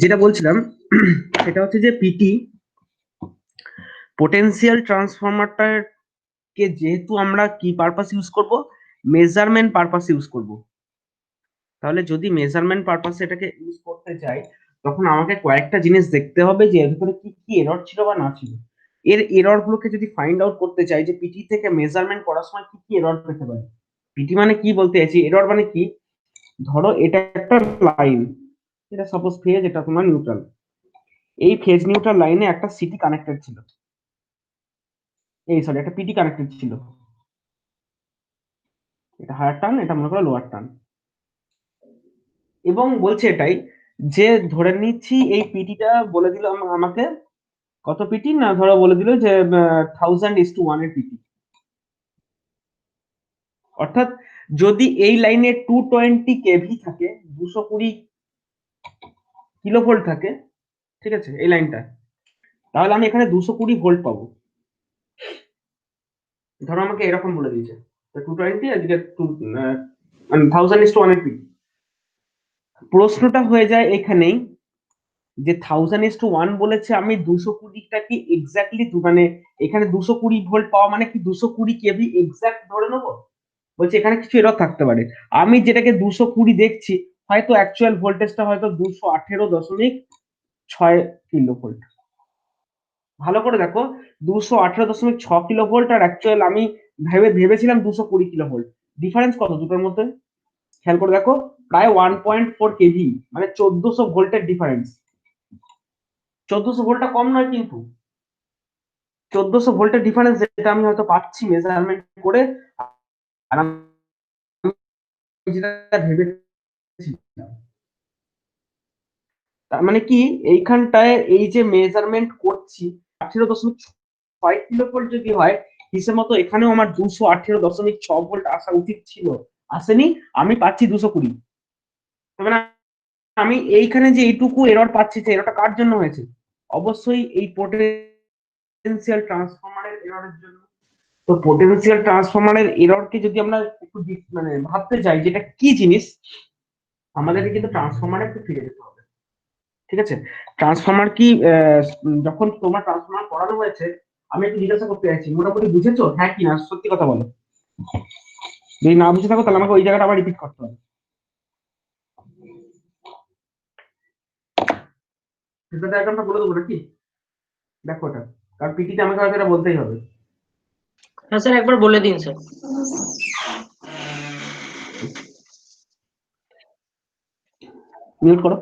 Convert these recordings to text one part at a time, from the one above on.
যেটা বলছিলাম সেটা হচ্ছে যে পিটি পোটেনশিয়াল ট্রান্সফরমারটার কে যেহেতু আমরা কি পারপাস ইউজ করব, মেজারমেন্ট পারপাস ইউজ করব। তাহলে যদি মেজারমেন্ট পারপাসে এটাকে ইউজ করতে চাই, তখন আমাকে কয়েকটা জিনিস দেখতে হবে যে এর ভিতরে কি কি এরর ছিল বা না ছিল। এর এরর গুলোকে যদি ফাইন্ড আউট করতে চাই যে পিটি থেকে মেজারমেন্ট করার সময় কি কি এরর পেতে পারি। পিটি মানে কি বলতে চাইছি, এরর মানে কি, ধরো এটা একটা লাইন, এটা সাপোজ ফেজ, এটা তোমার নিউট্রাল। এই ফেজ নিউট্রাল লাইনে একটা সিটি কানেক্টেড ছিল, এই সরি একটা পিটি কানেক্টেড ছিল, এটা হায়ার টার্ন, এটা মনে করো লোয়ার টার্ন। এবং বলছে এটাই যে ধরে নিচ্ছি এই পিটিটা বলে দিল আমাকে কত পিটি, না ধরো বলে দিল যে 1000:1 এর পিটি। অর্থাৎ যদি এই লাইনে 220 কেভি থাকে, 220 কিলোভোল্ট থাকে, ঠিক আছে এই লাইনটা, তাহলে আমি এখানে 220 ভোল্ট পাবো। ধরো আমাকে এরকম বলে দিয়েছে 220 এদিকে 1000:1 এর পিটি। প্রশ্নটা হয়ে যায় এখানেই যে 1000:1 বলেছে, আমি 220টা কি এক্স্যাক্টলি মানে এখানে 220 ভোল্ট পাওয়া মানে কি 220 কেভি এক্স্যাক্ট ধরে নেবো? বলছে এখানে কিছু এরর থাকতে পারে। আমি যেটাকে 220 দেখছি, হয়তো অ্যাকচুয়াল ভোল্টেজটা হয়তো 218.6 কিলো ভোল্ট। ভালো করে দেখো, 218.6 কিলো ভোল্ট আর অ্যাকচুয়াল আমি ভেবেছিলাম 220 কিলো ভোল্ট, ডিফারেন্স কত দুটোর মধ্যে? খেয়াল করে দেখো, প্রায় 1.4 কেভি, মানে 1400 ভোল্টের ডিফারেন্স। 1400 ভোল্টটা কম নয় কিন্তু, 1400 ভোল্টের ডিফারেন্স যেটা আমি হয়তো পাচ্ছি মেজারমেন্ট করে, আর আমি যেটা ভেবেছিলাম, তার মানে কি এইখানটায় এই যে মেজারমেন্ট করছি 18.6 কিলো ভোল্ট যদি হয়, হিসেব মতো এখানেও আমার 218.6 ভোল্ট আসা উচিত ছিল, আসেনি, আমি পাচ্ছি 220। মানে আমি এইখানে যে এইটুকু এরর পাচ্ছি, যে এররটা কার জন্য হয়েছে? অবশ্যই এই পোটেনশিয়াল ট্রান্সফরমারের এররের জন্য। তো পোটেনশিয়াল ট্রান্সফরমারের এররকে যদি আমরা একটু মানে ভাবতে যাই যেটা কি জিনিস, আমাদেরকে কিন্তু ট্রান্সফরমারে একটু ফিরে যেতে হবে। ঠিক আছে, ট্রান্সফরমার কি যখন তোমার ট্রান্সফরমার পড়ানো হয়েছে, আমি একটু জিজ্ঞাসা করতে চাইছি, মোটামুটি বুঝেছো হ্যাঁ কি না, সত্যি কথা বলো। যদি না বুঝে থাকো তাহলে আমাকে ওই জায়গাটা আবার রিপিট করতে হবে। ডায়াগ্রামটা বলে দেবো নাকি? দেখো ওটা, কারণ পিটিতে আমাকে হয়তো এটা বলতেই হবে। হ্যাঁ স্যার, একবার বলে দিন স্যার। মিউট করো।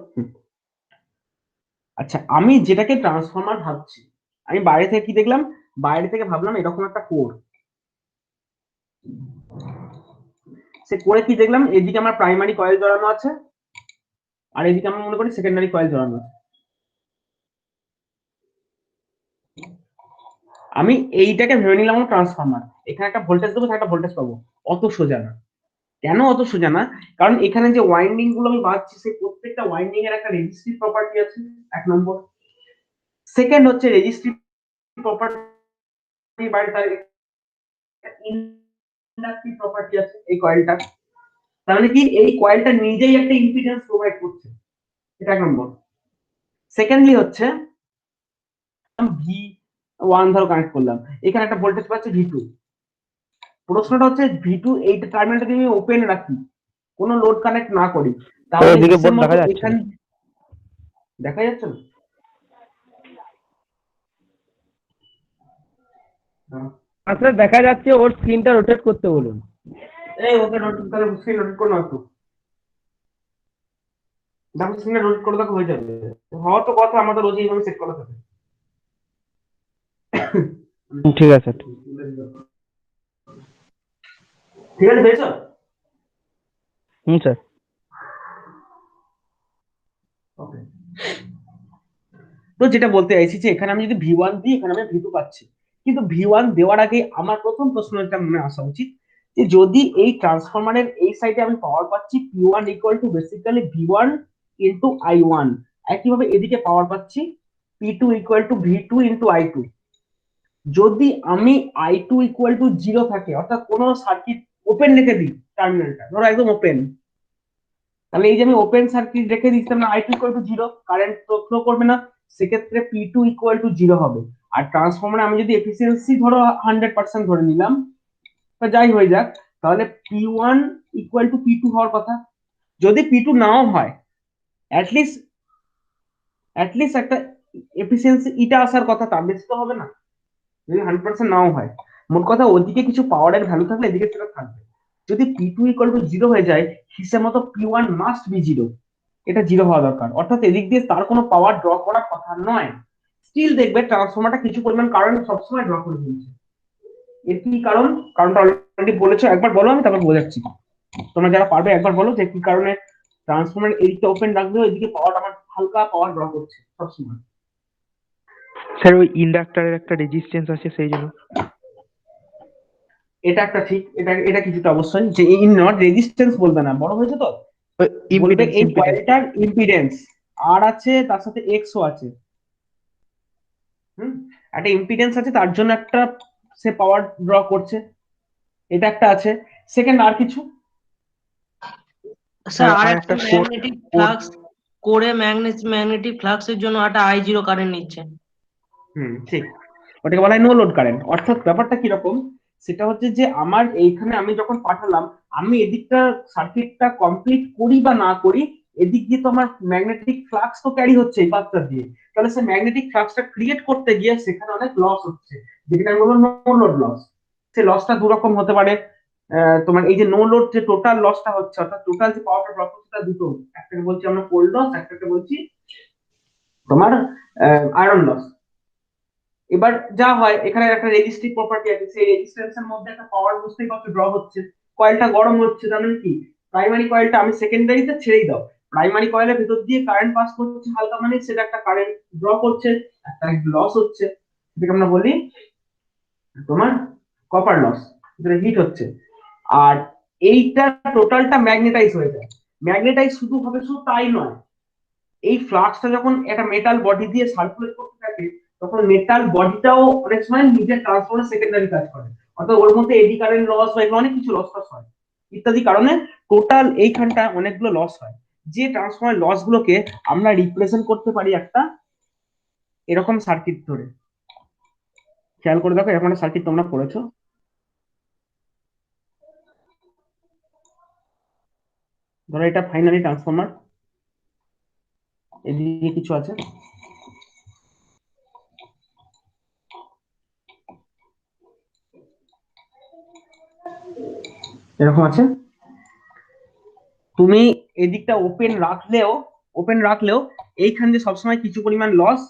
আচ্ছা, আমি যেটাকে ট্রান্সফরমার ভাবছি, আমি বাইরে থেকে কি দেখলাম, বাইরে থেকে ভাবলাম এরকম একটা কোর, সে করে কি দেখলাম, এদিকে আমার প্রাইমারি কয়েল জড়ানো আছে, আর এদিকে আমরা মনে করি সেকেন্ডারি কয়েল জড়ানো আছে। আমি এইটাকে ভেবে নিলাম ট্রান্সফরমার, এখানে একটা ভোল্টেজ দেবো, একটা ভোল্টেজ পাবো। অত সোজা না। কেন অত সোজা না? কারণ এখানে যে ওয়াইন্ডিং গুলো আমি বাঁধছি, সেই প্রত্যেকটা ওয়াইন্ডিং এর একটা রেজিস্ট্রিভ প্রপার্টি আছে, এক নম্বর। সেকেন্ড হচ্ছে রেজিস্ট্রিভ প্রপার্টি বাইরে তার ইন্ডাকটিভ প্রপার্টি আছে এই কয়েলটা। তার মানে কি এই কয়েলটা নিজেই একটা ইম্পিডেন্স প্রোভাইড করছে, এটা এক নম্বর। সেকেন্ডলি হচ্ছে ভি ওয়ান ধরো কানেক্ট করলাম, এখানে একটা ভোল্টেজ পাচ্ছে ভি2। প্রশ্নটা হচ্ছে ভি2 এই টার্মিনালটা যদি আমি ওপেন রাখি, কোনো লোড কানেক্ট না করি, তাহলে হিসেব মতো এখানে দেখা যাচ্ছে না। আচ্ছা দেখা যাচ্ছে, ওর স্ক্রিনটা রোটেট করতে বলুন। এই ওকে তাহলে স্ক্রিন রোটেট করো না একটু, দেখো স্ক্রিনে রোটেট করে দেখো হয়ে যাবে। হওয়া তো কথা, আমাদের রোজ এইভাবে সেট করা থাকে। ঠিক আছে, ঠিক আছে পেয়েছো? স্যার। ওকে, তো যেটা বলতে চাইছি যে এখানে আমি যদি ভি1 দিই, এখানে আমি ভি2 পাচ্ছি, কিন্তু ভি1 দেওয়ার আগে আমার প্রথম প্রশ্নটা মনে আসা উচিত যে যদি এই ট্রান্সফরমারের এই সাইডে আমি পাওয়ার পাচ্ছি P1 equal to basically V1 into I1, একইভাবে এদিকে পাওয়ার পাচ্ছি P2 equal to V2 into I2। যদি আমি I2 ইকুয়াল টু 0 থাকে, অর্থাৎ কোনো সার্কিট ওপেন রেখে দিই, টার্মিনালটা ধরো একদম ওপেন, তাহলে এই যে আমি ওপেন সার্কিট রেখে দিচ্ছিলাম না, I2 ইকুয়াল টু 0, কারেন্ট তো ফ্লো করবে না, সেক্ষেত্রে P2 ইকুয়াল টু 0 হবে। আর ট্রান্সফরমারে আমি যদি এফিসিয়েন্সি ধরো 100% ধরে নিলাম, বা যাই হয়ে যাক, তাহলে P1 ইকুয়াল টু P2 হওয়ার কথা। যদি P2 নাও হয়, অ্যাটলিস্ট একটা এফিসিয়েন্সি এটা আসার কথা, তার বেশি তো হবে না যদি 100% নাও হয়। মোট কথা ওদিকে কিছু পাওয়ারের ভ্যালু থাকলে এদিকে সেটা থাকবে। যদি P2 ইকুয়াল টু 0 হয়ে যায়, হিসেব মতো P1 মাস্ট বি 0, এটা 0 হওয়া দরকার, অর্থাৎ এদিক দিয়ে তার কোনো পাওয়ার ড্র করার কথা নয়। স্টিল দেখবে ট্রান্সফরমারটা কিছু পরিমাণ কারেন্ট সবসময় ড্র করে দিচ্ছে। এর কি কারণ? কারণটা অলরেডি বলেছো, একবার বলো, আমি তারপর বোঝাচ্ছি। তোমরা যারা পারবে একবার বলো যে কি কারণে ট্রান্সফরমার এদিকটা ওপেন রাখলেও এদিকে পাওয়ার আমার হালকা পাওয়ার ড্র করছে সবসময়। স্যার ওই ইন্ডাক্টরের একটা রেজিস্ট্যান্স আছে সেই জন্য। এটা একটা ঠিক, এটা কিছুটা অবশ্যই, যে ইন নট রেজিস্ট্যান্স বলবে না, বড় হয়েছে তো, বলবে ইম্পিডেন্স এই ইম্পিডেন্স কয়েলটার ইম্পিডেন্স আর আছে, তার সাথে এক্সও আছে। একটা ইম্পিডেন্স আছে, তার জন্য একটা সে পাওয়ার ড্র করছে, এটা একটা আছে। সেকেন্ড আর কিছু? স্যার আর আর একটা একটা ম্যাগনেটিক ফ্লাক্স, কোরে ম্যাগনেটিক ফ্লাক্সের জন্য একটা I0 কারেন্ট নিচ্ছে। ঠিক, ওটাকে বলা হয় নো লোড কারেন্ট। অর্থাৎ ব্যাপারটা কিরকম, সেটা হচ্ছে যে আমার এইখানে আমি যখন পাঠালাম, আমি এদিকটা সার্কিটটা কমপ্লিট করি বা না করি, এদিক দিয়ে তো আমার ম্যাগনেটিক ফ্লাক্স তো ক্যারি হচ্ছে এই পাথটা দিয়ে। তাহলে সে ম্যাগনেটিক ফ্লাক্সটা ক্রিয়েট করতে গিয়ে সেখানে অনেক লস হচ্ছে, যেটা আমি বলবো নো লোড লস। সে লসটা দু রকম হতে পারে। তোমার এই যে নো লোড যে টোটাল লসটা হচ্ছে, অর্থাৎ টোটাল যে পাওয়ারটা ড্রপ হচ্ছে, সেটা দুটো, একটাকে বলছি আমরা কোল্ড লস, একটাকে বলছি তোমার আয়রন লস। এবার যা হয়, এখানে একটা রেজিস্ট্রিভ প্রপার্টি আছে, সেই রেজিস্ট্যান্সের মধ্যে একটা পাওয়ার বুঝতেই পারছো ড্র হচ্ছে, কয়েলটা গরম হচ্ছে, তার মানে কি প্রাইমারি কয়েলটা আমি সেকেন্ডারিতে ছেড়েই দাও, প্রাইমারি কয়েলের ভিতর দিয়ে কারেন্ট পাস করছে হালকা, মানে সেটা একটা কারেন্ট ড্র করছে, একটা লস হচ্ছে, যেটাকে আমরা বলি তোমার কপার লস, যেটা হিট হচ্ছে। আর এইটা টোটালটা ম্যাগনেটাইজ হয়ে যায়। ম্যাগনেটাইজ শুধু হবে, শুধু তাই নয়, এই ফ্লাক্সটা যখন একটা মেটাল বডি দিয়ে সার্কুলেট করতে থাকে, তখন মেটাল বডিটাও অনেক সময় নিজের ট্রান্সফরমার সেকেন্ডারি কাজ করে, অর্থাৎ ওর মধ্যে এডি কারেন্ট লস বা এগুলো অনেক কিছু লস হয় ইত্যাদি কারণে টোটাল এইখানটা অনেকগুলো লস হয়। যে ট্রান্সফরমার লস গুলোকে আমরা রিপ্রেজেন্ট করতে পারি একটা এরকম সার্কিট ধরে। খেয়াল করে দেখো, এরকম একটা সার্কিট তোমরা পড়েছো, ধরো এটা ফাইনালি ট্রান্সফরমার, এদিকে কিছু আছে, এরকম আছে। তুমি এদিকটা ওপেন রাখলেও এইখান দিয়ে সবসময় কিছু পরিমাণ লস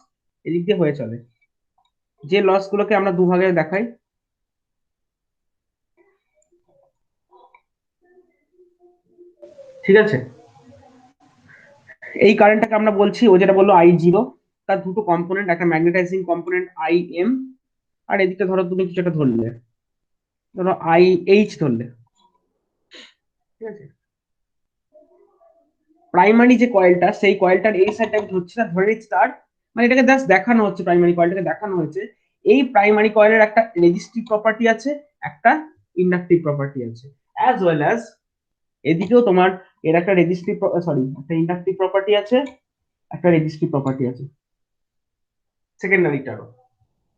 এদিক দিয়ে হয়ে চলে, যে লস গুলোকে আমরা দুভাগে দেখাই। ঠিক আছে, এই কারেন্টটাকে আমরা বলছি, ও যেটা বললো I0, তার দুটো কম্পোনেন্ট, একটা ম্যাগনেটাইজিং কম্পোনেন্ট IM, আর এদিকে ধরো তুমি কিছু একটা ধরলে, ধরো IH ধরলে। ঠিক আছে, প্রাইমারি যে কয়েলটা, সেই কয়েলটার এই সাইডটা আমি ধরছি না, ধরে নিচ্ছি তার, মানে এটাকে জাস্ট দেখানো হচ্ছে, প্রাইমারি কয়েলটাকে দেখানো হয়েছে। এই প্রাইমারি কয়েলের একটা রেজিস্টিভ প্রপার্টি আছে, একটা ইন্ডাকটিভ প্রপার্টি আছে, অ্যাজ ওয়েল অ্যাজ এদিকেও তোমার এর একটা রেজিস্টিভ, সরি, একটা ইন্ডাকটিভ প্রপার্টি আছে, একটা রেজিস্টিভ প্রপার্টি আছে সেকেন্ডারিটারও।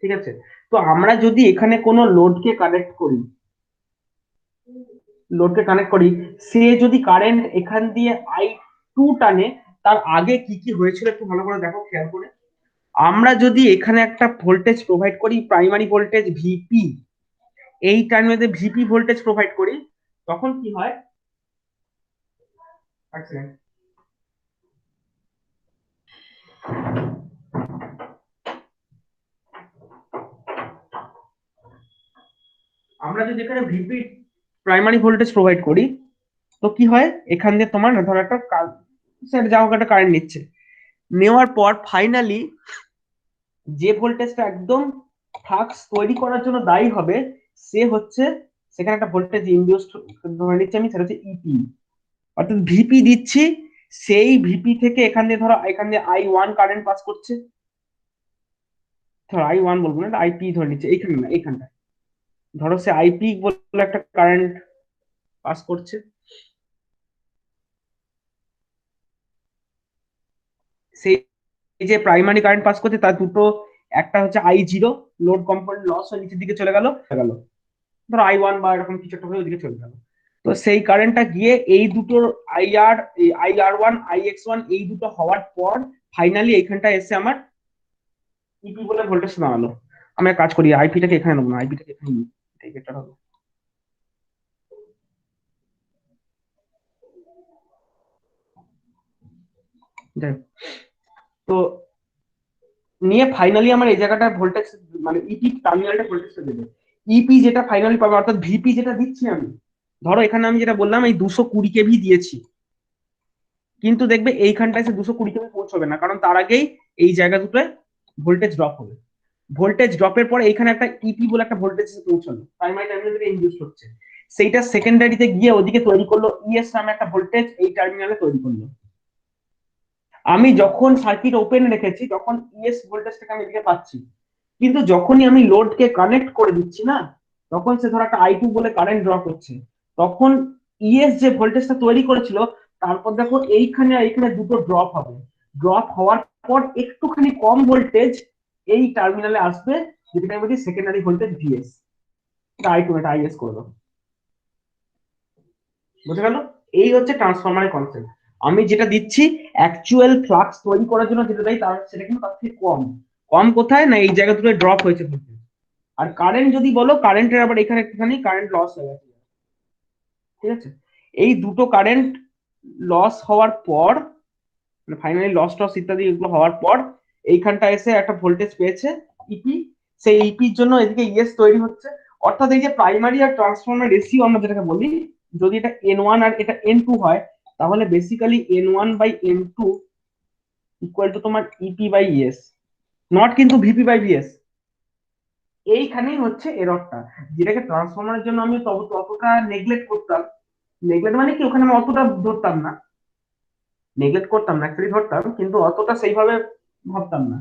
ঠিক আছে, তো আমরা যদি এখানে কোনো লোডকে কানেক্ট করি, সে যদি কারেন্ট এখান দিয়ে I2 টানে, তার আগে কি কি হয়েছিল একটু ভালো করে দেখো, খেয়াল করে। আমরা যদি এখানে একটা ভোল্টেজ প্রোভাইড করি, প্রাইমারি ভোল্টেজ ভিপি, এই টাইমে ভিপি ভোল্টেজ প্রোভাইড করি, তখন কি হয়, এক সেকেন্ড, আমরা যদি এখানে ভিপি প্রাইমারি ভোল্টেজ প্রোভাইড করি, তো কি হয়, এখান দিয়ে তোমার ধরো একটা সেটা যা হোক একটা কারেন্ট নিচ্ছে, নেওয়ার পর ফাইনালি যে ভোল্টেজটা একদম ফ্লাক্স তৈরি করার জন্য দায়ী হবে, সে হচ্ছে সেখানে একটা ভোল্টেজ ইনডিউসড ধরে নিচ্ছি আমি, সেটা হচ্ছে ইপি, অর্থাৎ ভিপি দিচ্ছি, সেই ভিপি থেকে এখান দিয়ে ধরো এখান দিয়ে I1 কারেন্ট পাস করছে, ধরো I1 বলবো না, আইপি ধরে নিচ্ছে, এইখানে না এইখানটা, ধরো সে আইপি বলে একটা কারেন্ট পাস করছে, সেই যে প্রাইমারি কারেন্ট পাস করছে তার দুটো, একটা হচ্ছে I0 লোড কম্পোনেন্ট লস হয়ে নিচের দিকে চলে গেল, ধরো I1 বা এরকম কিছু একটা হয়ে ওদিকে চলে গেল। তো সেই কারেন্টটা গিয়ে এই দুটোর IR1 IX1 এই দুটো হওয়ার পর ফাইনালি এইখানটা এসে আমার ইপি বলে ভোল্টেজ দাঁড়ালো। আমি এক কাজ করি, আইপিটাকে এখানে নেবো না, আইপিটাকে এখানে নিই, এটাই বেটার হবে। যাই হোক, তো নিয়ে ফাইনালি আমার এই জায়গাটা ভোল্টেজ মানে ইপি টার্মিনালটা ভোল্টেজটা দেবে। ইপি যেটা ফাইনালি পাবে অর্থাৎ ভিপি যেটা দিচ্ছি আমি, ধরো এখানে আমি যেটা বললাম এই 220 কেভি দিয়েছি, কিন্তু দেখবে এইখানটায় এসে 220 কেভি পৌঁছবে না, কারণ তার আগেই এই জায়গা দুটোয় ভোল্টেজ ড্রপ হবে। ভোল্টেজ ড্রপের পর এখানে একটা ইপি বলে একটা ভোল্টেজ পৌঁছালো, প্রাইমারি টার্মিনাল থেকে ইনডিউস হচ্ছে, সেইটা সেকেন্ডারিতে গিয়ে ওদিকে তৈরি করলো ইএস নামে একটা ভোল্টেজ, এই টার্মিনালে তৈরি করলো। আমি যখন সার্কিট ওপেন রেখেছি তখন ইএস ভোল্টেজটাকে আমি এদিকে পাচ্ছি, কিন্তু যখনই আমি লোডকে কানেক্ট করে দিচ্ছি না, তখন সে ধর একটা I2 বলে কারেন্ট ড্রপ হচ্ছে, তখন ইএস যে ভোল্টেজটা তৈরি করেছিল তারপর দেখো এইখানে আর এইখানে দুটো ড্রপ হবে, ড্রপ হওয়ার পর একটুখানি কম ভোল্টেজ এই টার্মিনালে আসবে, যেটাকে বলি সেকেন্ডারি ভোল্টেজ ভিএস, এটা I2 এটা আইএস করে দাও। বুঝে গেল? এই হচ্ছে ট্রান্সফরমারের কনসেপ্ট। আমি যেটা দিচ্ছি অ্যাকচুয়াল ফ্লাক্স তৈরি করার জন্য যেটা দেয় তার সেটা কিন্তু তার থেকে কম। কম কোথায় না এই জায়গা দুটো ড্রপ হয়েছে voltage। আর কারেন্ট যদি বলো, কারেন্টের আবার এখানে একটুখানি কারেন্ট লস হয়ে গেছে, ঠিক আছে? এই দুটো কারেন্ট লস হওয়ার পর মানে ফাইনালি লস টস ইত্যাদি এগুলো হওয়ার পর এইখানটা এসে একটা ভোল্টেজ পেয়েছে ইপি, সেই ইপির জন্য এদিকে ইএস তৈরি হচ্ছে। অর্থাৎ এই যে প্রাইমারি আর ট্রান্সফরমার রেশিও আমরা যেটাকে বলি, যদি এটা N1 আর এটা N2 হয়, তাহলে বেসিক্যালি N1/N2 ইকুয়াল টু তোমার ইপি বাই ইএস, নট কিন্তু ভিপি বাই ভিএস। এইখানেই হচ্ছে এররটা, যেটাকে ট্রান্সফরমারের জন্য আমি ততটা নেগলেক্ট করতাম। নেগলেক্ট মানে কি, ওখানে আমি অতটা ধরতাম না, নেগলেক্ট করতাম না অ্যাকচুয়ালি, ধরতাম কিন্তু অতটা সেইভাবে ভাবতাম না।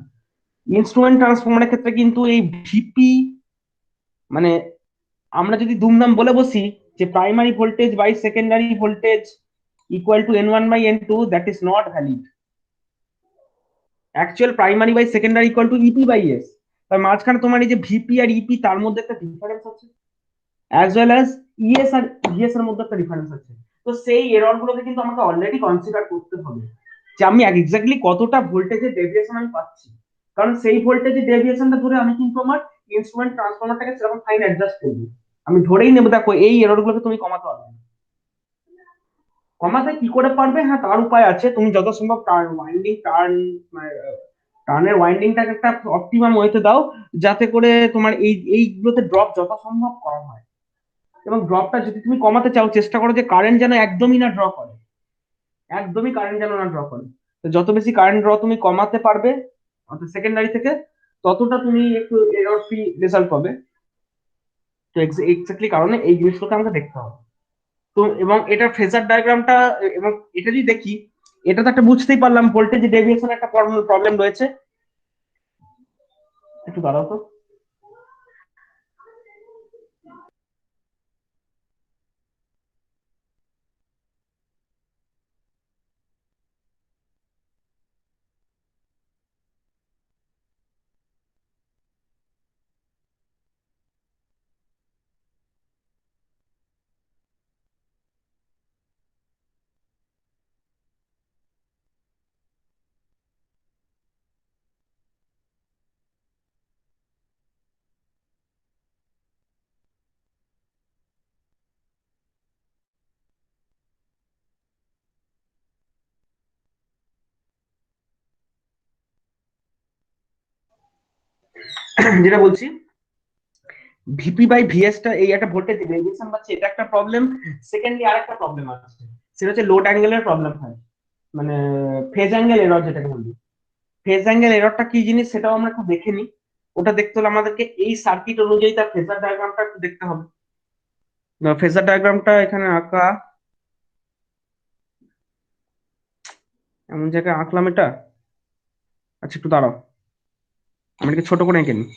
ইনস্ট্রুমেন্ট ট্রান্সফরমারের ক্ষেত্রে কিন্তু এই ভিপি মানে আমরা যদি দুমদাম বলে বসি যে primary voltage by secondary voltage equal to N1/N2, that is not valid. Actual primary by secondary equal to E P by S, তার মাঝখানে তোমার এই যে ভিপি আর ইপি তার মধ্যে একটা ডিফারেন্স আছে, অ্যাজ ওয়েল অ্যাজ ইএস আর ভিএস এর মধ্যে একটা ডিফারেন্স আছে। তো সেই এরর গুলোকে কিন্তু আমাকে অলরেডি কনসিডার করতে হবে, যে আমি এক্স্যাক্টলি কতটা ভোল্টেজের ডেভিয়েশন আমি পাচ্ছি, কারণ সেই ভোল্টেজের ডেভিয়েশনটা ধরে আমি কিন্তু আমার ইনস্ট্রুমেন্ট ট্রান্সফরমারটাকে সেরকম ফাইন অ্যাডজাস্ট করবো। আমি ধরেই নেবো দেখো এই এরর গুলোকে তুমি কমাতে পারবে না। কমাতে কি করে পারবে? হ্যাঁ, তার উপায় আছে, তুমি যত সম্ভব টার্নের ওয়াইন্ডিংটাকে একটা অপটিমাম ওয়েতে দাও, যাতে করে তোমার এইগুলোতে ড্রপ যত সম্ভব কম হয়। এবং ড্রপটা যদি তুমি কমাতে চাও, চেষ্টা করো যে কারেন্ট যেন একদমই না ড্র করে, একদমই কারেন্ট যেন না ড্র করে। তো যত বেশি কারেন্ট ড্র তুমি কমাতে পারবে অর্থাৎ সেকেন্ডারি থেকে, ততটা তুমি একটু এরর ফ্রি রেজাল্ট পাবে। তো এক্স্যাক্টলি কারণে এই জিনিসগুলোকে আমাকে দেখতে হবে। তো এবং এটা ফেজার ডায়াগ্রামটা, এবং এটা যদি দেখি, এটা তো একটা বুঝতেই পারলাম ভোল্টেজ ডেভিয়েশন একটা প্রবলেম রয়েছে। একটু দাঁড়াও তো। যেটা বলছি, ভিপি বাই ভিএস টা এই একটা ভোল্টেজ ভেরিয়েশন পাচ্ছে, এটা একটা প্রবলেম। সেকেন্ডলি আরেকটা প্রবলেম আছে, সেটা হচ্ছে লোড অ্যাঙ্গেলের প্রবলেম হয়, মানে ফেজ অ্যাঙ্গেল এরর যেটাকে বলি। ফেজ অ্যাঙ্গেল এররটা কি জিনিস সেটাও আমরা একটু দেখে নিই। ওটা দেখতে হলে আমাদেরকে এই সার্কিট অনুযায়ী তার ফেজার ডায়াগ্রামটা একটু দেখতে হবে। ফেজার ডায়াগ্রামটা এখানে আঁকা, এমন জায়গায় আঁকলাম এটা। আচ্ছা একটু দাঁড়াও, আমি এটাকে ছোট করে এঁকে নিই।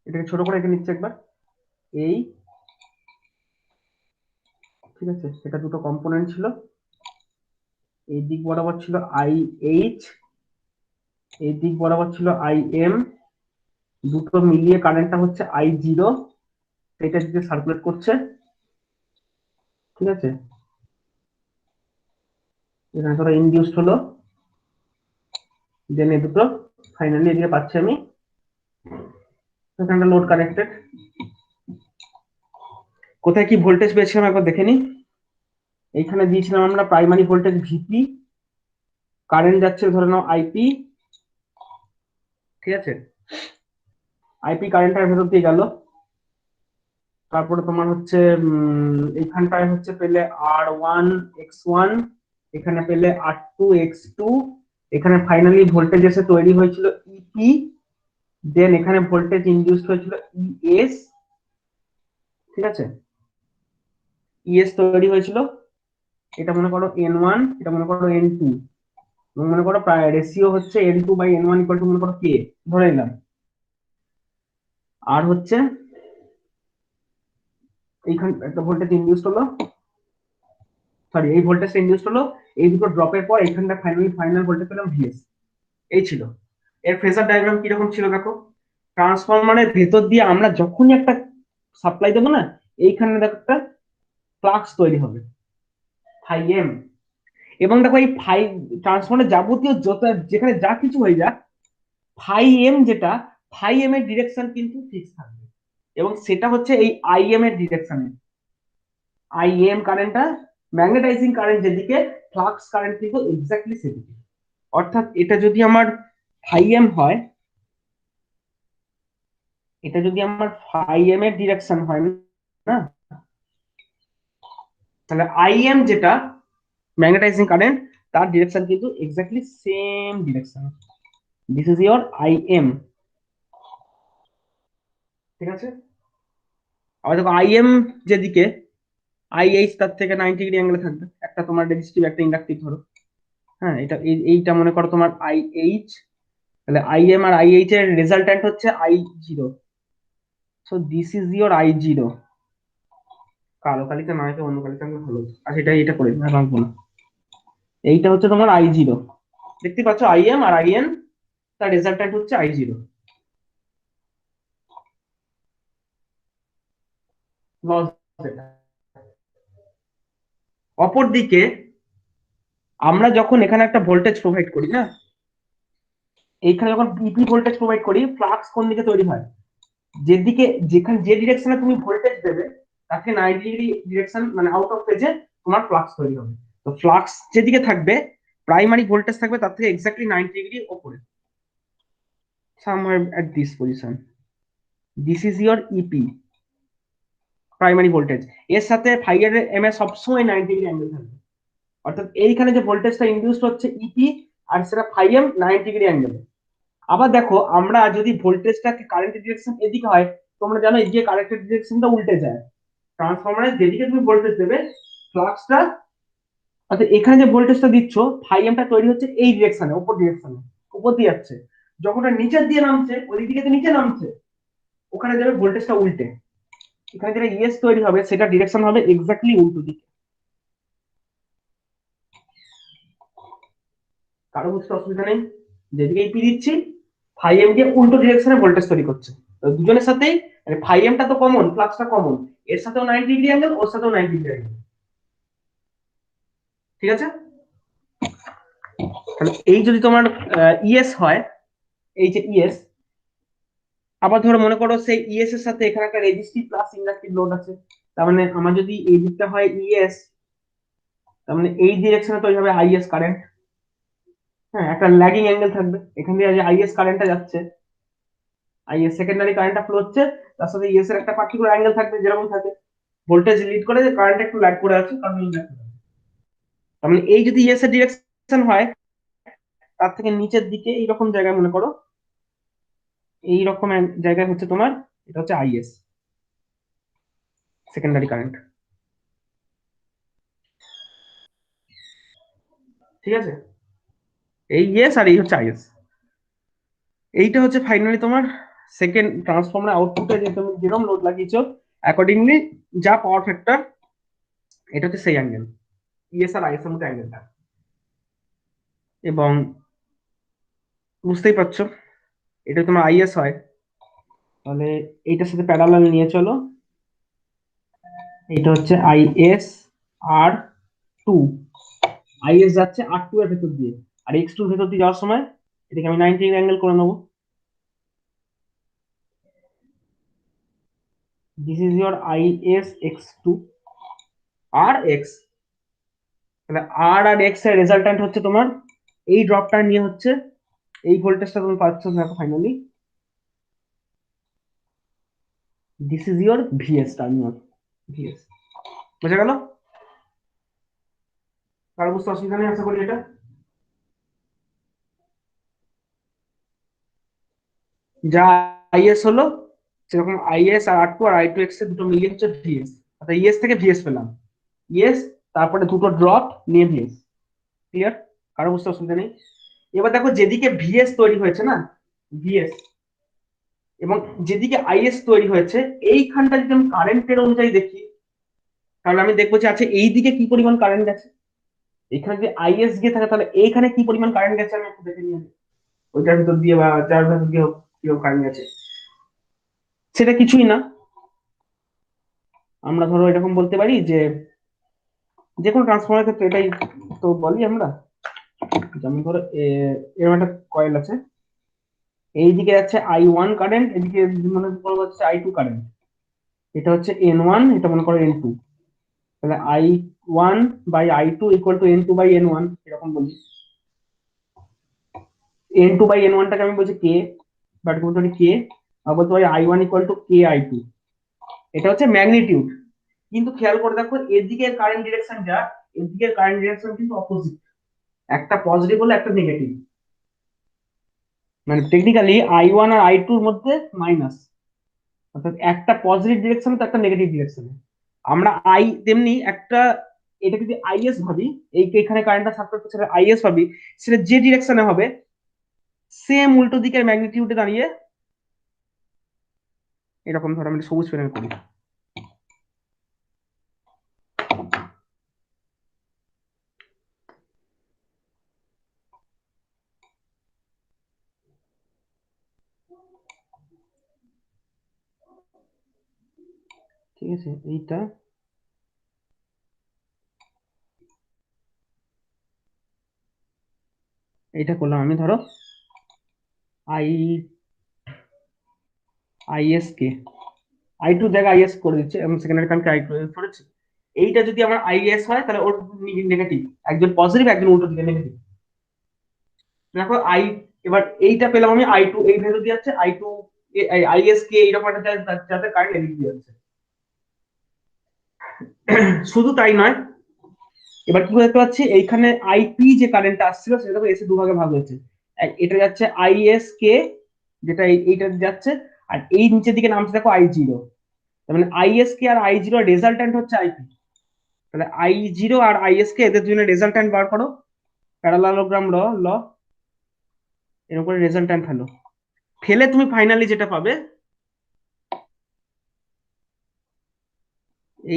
এটাকে ছোট করে এঁকে নিচ্ছে একবার, এই, ঠিক আছে, এটা দুটো কম্পোনেন্ট ছিল, এই দিক বরাবর ছিল আই এইচ, এই দিক বরাবর ছিল আই এম, দুটো মিলিয়ে কারেন্টটা হচ্ছে আই জিরো, এটা দিকে সার্কুলেট করছে, ঠিক আছে। এখানে ধরো ইনডিউসড হলো, দেন এই দুটো ফাইনালি এদিকে পাচ্ছি আমি, এখানটা লোড কানেক্টেড। কোথায় কি ভোল্টেজ পেয়েছিলাম একবার দেখে নি। এইখানে দিয়েছিলাম আমরা প্রাইমারি ভোল্টেজ ভিপি, কারেন্ট যাচ্ছে ধরে নাও আইপি, ঠিক আছে, আইপি কারেন্টের ভেতর দিয়ে গেল। তারপরে তোমার হচ্ছে এইখানটায় হচ্ছে পেলে R1 X1, এখানে পেলে R2 X2, এখানে ফাইনালি ভোল্টেজ এসে তৈরি হয়েছিল ইপি, দেন এখানে ভোল্টেজ ইনডিউসড হয়েছিল ইএস, ঠিক আছে, ইএস তৈরি হয়েছিল, এটা মনে করো N1, এটা মনে করো N2, এবং মনে করো প্রায় রেশিও হচ্ছে N2/N1 ইকুয়াল টু মনে করো কে ধরে নিলাম। আর হচ্ছে এইখানে একটা ভোল্টেজ ইনডিউসড হলো, সরি এই ভোল্টেজটা ইনডিউসড হলো, এই দুটো ড্রপের পর এখানটা ফাইনাল ভোল্টেজ পেলাম ভিএস। এই ছিল এর ফেজার ডায়াগ্রাম। কিরকম ছিল দেখো, ট্রান্সফরমারের ভেতর দিয়ে আমরা যখনই একটা সাপ্লাই দেবো না, এইখানে দেখো একটা ফ্লাক্স তৈরি হবে ফাই এম, এবং দেখো এই ফাই ট্রান্সফরমারের যাবতীয় যত যেখানে যা কিছু হয়ে যাক, ফাই এম যেটা, ফাই এম এর ডিরেকশন কিন্তু ফিক্স থাকবে, এবং সেটা হচ্ছে এই আই এম এর ডিরেকশনে। আই এম কারেন্টটা ম্যাগনেটাইজিং কারেন্ট যেদিকে, ফ্লাক্স কারেন্ট কিন্তু এক্স্যাক্টলি সেদিকে। অর্থাৎ এটা যদি আমার ফাই এম হয়, এটা যদি আমার ফাই এম এর ডিরেকশন হয় না, তাহলে আই এম যেটা ম্যাগনেটাইজিং কারেন্ট, তার ডিরেকশন কিন্তু exactly same direction. This is your I am, ঠিক আছে। আবার দেখো আই এম যেদিকে, আই এইচ তার থেকে 90 ডিগ্রি অ্যাঙ্গেলে থাকবে, একটা তোমার রেজিস্টিভ একটা ইন্ডাকটিভ ধরো, হ্যাঁ, এটা এইটা মনে করো তোমার আই এইচ, তাহলে আই এম আর আই এইচ এর রেজাল্ট্যান্ট হচ্ছে I zero, so this is your I zero. কালো কালিতে না হয়তো অন্য কালিতে আমরা ভালো হতো। আচ্ছা এটা করে দিই, আর রাখবো না। এইটা হচ্ছে তোমার আই জিরো, দেখতে পাচ্ছ আই এম আর আই এন, তার রেজাল্ট্যান্ট হচ্ছে আই জিরো। অপরদিকে আমরা যখন এখানে একটা ভোল্টেজ প্রোভাইড করি না, এইখানে যখন ইপি ভোল্টেজ প্রোভাইড করি, ফ্লাক্স কোন দিকে তৈরি হয়, যেদিকে যেখানে যে ডিরেকশনে তুমি ভোল্টেজ দেবে তাকে 90 ডিগ্রি ডিরেকশন মানে আউট অফ ফেজে তোমার ফ্লাক্স তৈরি হবে। তো ফ্লাক্স যেদিকে থাকবে, প্রাইমারি ভোল্টেজ থাকবে তার থেকে এক্স্যাক্টলি 90 ডিগ্রি ওপরে, somewhere at this position. This is your EP, primary voltage. এর সাথে ফাই এর এম এ সবসময় 90 ডিগ্রি অ্যাঙ্গেল থাকবে। অর্থাৎ এইখানে যে ভোল্টেজটা ইনডিউসড হচ্ছে ইপি, আর সেটা ফাই এম 90 ডিগ্রি অ্যাঙ্গেলে। আবার দেখো আমরা যদি ভোল্টেজটাকে কারেন্টের ডিরেকশন এদিকে হয়, তোমরা জানো এদিকে কারেন্টের ডিরেকশনটা উল্টে যায়। ট্রান্সফরমারের যেদিকে তুমি ভোল্টেজ দেবে, ফ্লাক্সটা, অর্থাৎ এখানে যে ভোল্টেজটা দিচ্ছ, ফাই এমটা তৈরি হচ্ছে এই ডিরেকশনে, উপর ডিরেকশনে, উপর দিয়ে যাচ্ছে। যখন এটা নিচের দিয়ে নামছে, ওই দিকে তো নিচে নামছে, ওখানে যাবে ভোল্টেজটা উল্টে, এখানে যেটা ইএস তৈরি হবে সেটা ডিরেকশন হবে এক্স্যাক্টলি উল্টো দিকে। কারো বুঝতে অসুবিধা নেই, যেদিকে ইপি দিচ্ছি, ফাই এম কে উল্টো ডিরেকশনে ভোল্টেজ তৈরি করছে। তো দুজনের সাথেই ফাই এমটা তো কমন, ফ্লাক্সটা কমন, এর সাথেও 90 ডিগ্রি অ্যাঙ্গেল, ওর সাথেও 90 ডিগ্রি অ্যাঙ্গেল, ঠিক আছে। তাহলে এই যদি তোমার ইএস হয়, এই যে ইএস, আবার ধরো মনে করো সেই ইএস এর সাথে এখানে একটা রেজিস্টিভ প্লাস ইন্ডাকটিভ লোড আছে, তার মানে আমার যদি এই দিকটা হয় ইএস, তার মানে এই ডিরেকশনে তৈরি হবে আইএস কারেন্ট, হ্যাঁ, একটা ল্যাগিং অ্যাঙ্গেল থাকবে, এখান দিয়ে যে আইএস কারেন্টটা যাচ্ছে, আইএস সেকেন্ডারি কারেন্টটা ফ্লো হচ্ছে, তার সাথে ইএস এর একটা পার্টিকুলার অ্যাঙ্গেল থাকবে, যেরকম থাকে ভোল্টেজ লিড করে, যে কারেন্ট একটু ল্যাগ করে আছে, কারণ তার মানে এই যদি ইএস এর ডিরেকশন হয়, তার থেকে নিচের দিকে এইরকম জায়গায় মনে করো, এইরকম জায়গায় হচ্ছে তোমার, এটা হচ্ছে আইএস সেকেন্ডারি কারেন্ট, ঠিক আছে। এই ইএস আর এই হচ্ছে আইএস, এইটা হচ্ছে ফাইনালি তোমার সেকেন্ড ট্রান্সফর্মার আউটপুটে যে তুমি যেরকম লোড লাগিয়েছো অ্যাকর্ডিংলি যা পাওয়ার ফ্যাক্টর, এটা হচ্ছে সেই অ্যাঙ্গেল, ইএস আর আইএস এর মধ্যে অ্যাঙ্গেলটা। এবং বুঝতেই পারছো এটা তোমার আইএস হয়, তাহলে এইটার সাথে প্যারালাল নিয়ে চলো, এটা হচ্ছে আইএস আর টু, আইএস যাচ্ছে আর টু এর ভেতর দিয়ে, আর এক্স টু ভেতর দিয়ে যাওয়ার সময় এটাকে আমি 90 অ্যাঙ্গেল করে নেবো। This is your IS X two আর এক্স, তাহলে আর আর এক্স এর রেজাল্ট্যান্ট হচ্ছে তোমার এই ড্রপটা নিয়ে হচ্ছে এই ভোল্টেজটা তুমি পাচ্ছ দেখো finally, this is your VS terminal, VS. বোঝা গেল? কারো বুঝতে অসুবিধা নেই আশা করি এটা। যা আইএস হলো সেরকম আইএস আর আর টু আর আই টু এক্স এর দুটো মিলিয়ে হচ্ছে ভিএস, অর্থাৎ ইএস থেকে ভিএস পেলাম, ইএস তারপরে দুটো ড্রপ নিয়ে ভিএস। ক্লিয়ার? কারো বুঝতে অসুবিধা নেই? এবার দেখো যেদিকে ভিএস তৈরি হয়েছে না, ভিএস এবং যেদিকে আইএস তৈরি হয়েছে, এইখানটা যদি আমি কারেন্টের অনুযায়ী দেখি তাহলে আমি দেখবো যে আছে এই দিকে কি পরিমাণ কারেন্ট গেছে, এখানে যদি আইএস গিয়ে থাকে তাহলে এইখানে কি পরিমাণ কারেন্ট গেছে আমি একটু দেখে নিয়ে ওইটার ভিতর দিয়ে বা যার ভিতর দিয়ে কিরকম কারেন্ট গেছে। সেটা কিছুই না, আমরা ধরো এরকম বলতে পারি যে যে কোনো ট্রান্সফর্মারের ক্ষেত্রে এটাই তো বলি আমরা, যেমন ধরো এরকম একটা কয়েল আছে, এই দিকে যাচ্ছে আই ওয়ান কারেন্ট, এদিকে মনে করো হচ্ছে আই টু কারেন্ট, এটা হচ্ছে এন ওয়ান, এটা মনে করো এন টু, তাহলে I one by I two equal to N two by N one, এরকম বলি। এন টু বাই এন ওয়ানটাকে আমি বলছি কে, বাট বলতে পারি কে, আর বলতে পারি I one equal to K I two, এটা হচ্ছে ম্যাগনিটিউড। কিন্তু খেয়াল করে দেখো এদিকের কারেন্ট ডিরেকশন যা, এদিকের কারেন্ট ডিরেকশন কিন্তু অপোজিট, একটা পজিটিভ হলে একটা নেগেটিভ, মানে টেকনিক্যালি আই ওয়ান আর আই টুর মধ্যে মাইনাস, অর্থাৎ একটা পজিটিভ ডিরেকশন তো একটা নেগেটিভ ডিরেকশনে। আমরা আই তেমনি একটা, এটা যদি আইএস ভাবি, এই এখানে কারেন্টটা সাপ্লাই করছে আইএস ভাবি, সেটা যে ডিরেকশনে হবে সেম উল্টো দিকের ম্যাগনিটিউডে দাঁড়িয়ে এরকম ধরো আমি সবুজ পেনের করি, ঠিক আছে? এইটা এইটা করলাম আমি, ধরো I IS K, I two জায়গায় আইএস করে দিচ্ছে এবং সেকেন্ডারি কারেন্টকে আই টু করেছি। এইটা যদি আমার আইএস হয় তাহলে ওর নেগেটিভ, একজন পজিটিভ একজন উল্টো দিকে নেগেটিভ। দেখো আই, এবার এইটা পেলাম আমি আই টু, এই ভ্যালু দিয়ে যাচ্ছে আই টু, আইএস কে এইরকম একটা যাতে কারেন্ট এদিক দিয়ে যাচ্ছে। শুধু তাই নয়, এবার কি দেখতে পাচ্ছি এইখানে আইপি যে কারেন্টটা আসছিল সেটা দেখো এসে দুভাগে ভাগ হয়েছে, এটা যাচ্ছে আইএস কে, যেটা এইটা যাচ্ছে, আর এই নিচের দিকে নামছে দেখো আই জিরো, তার মানে আইএস কে আর আই জিরো রেজাল্ট্যান্ট হচ্ছে আইপি। তাহলে আই জিরো আর আইএস কে এদের দুজনের রেজাল্ট্যান্ট বার করো, প্যারালালোগ্রাম ল ল, এর উপরে রেজাল্ট্যান্ট ফেলো, ফেলে তুমি ফাইনালি যেটা পাবে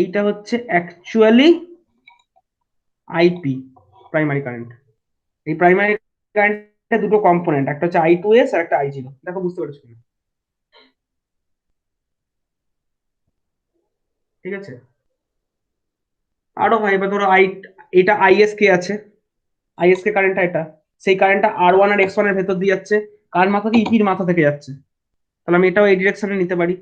এইটা হচ্ছে অ্যাকচুয়ালি আইপি, প্রাইমারি কারেন্ট। এই প্রাইমারি কারেন্টের দুটো কম্পোনেন্ট, একটা হচ্ছে আই টু এস আর একটা আই জিরো, দেখো বুঝতে পারছো কিনা? ঠিক আছে? আরো ভাই এবার ধরো এটা আইএস কে আছে, আইএস কে কারেন্টটা এটা, সেই কারেন্টটা আর ওয়ান আর এক্স ওয়ান এর ভেতর দিয়ে যাচ্ছে, কার মাথা থেকে? ইপির মাথা থেকে যাচ্ছে, তাহলে আমি এটাও এই ডিরেকশনে নিতে পারি।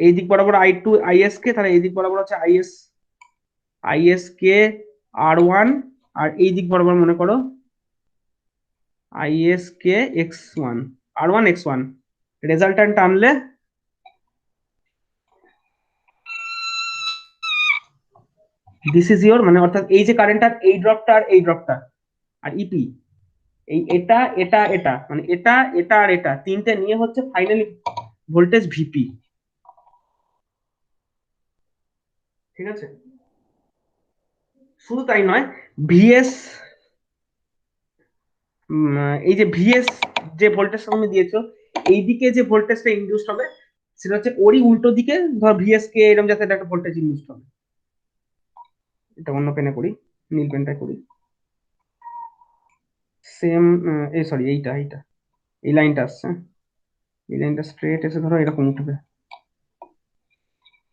এই দিক বরাবর আই টু আইএস কে, তাহলে এই দিক বরাবর হচ্ছে IS, IS K R one, আর এই দিক বরাবর মনে করো আইএস কে X one, R one X one, resultant টানলে দিস ইজ ইওর, মানে অর্থাৎ এই যে কারেন্টটা, এই ড্রপটা আর এই ড্রপটা আর ইপি, এই এটা এটা এটা মানে এটা এটা আর এটা তিনটে নিয়ে হচ্ছে ফাইনালি ভোল্টেজ ভিপি। ঠিক আছে? শুধু তাই নয়, ভিএস, এই যে ভিএস যে ভোল্টেজ তুমি দিয়েছো, এইদিকে যে ভোল্টেজটা ইনডিউসড হবে সেটা হচ্ছে ওরই উল্টো দিকে, ধর ভিএস কে এরকম যাতে একটা ভোল্টেজ ইনডিউসড হবে। এটা অন্য পেনে করি, নীল পেনটা করি। সেম, এই সরি, এইটা এই লাইনটা আসছে, এই লাইনটা স্ট্রেট এসে ধরো এরকম উঠবে,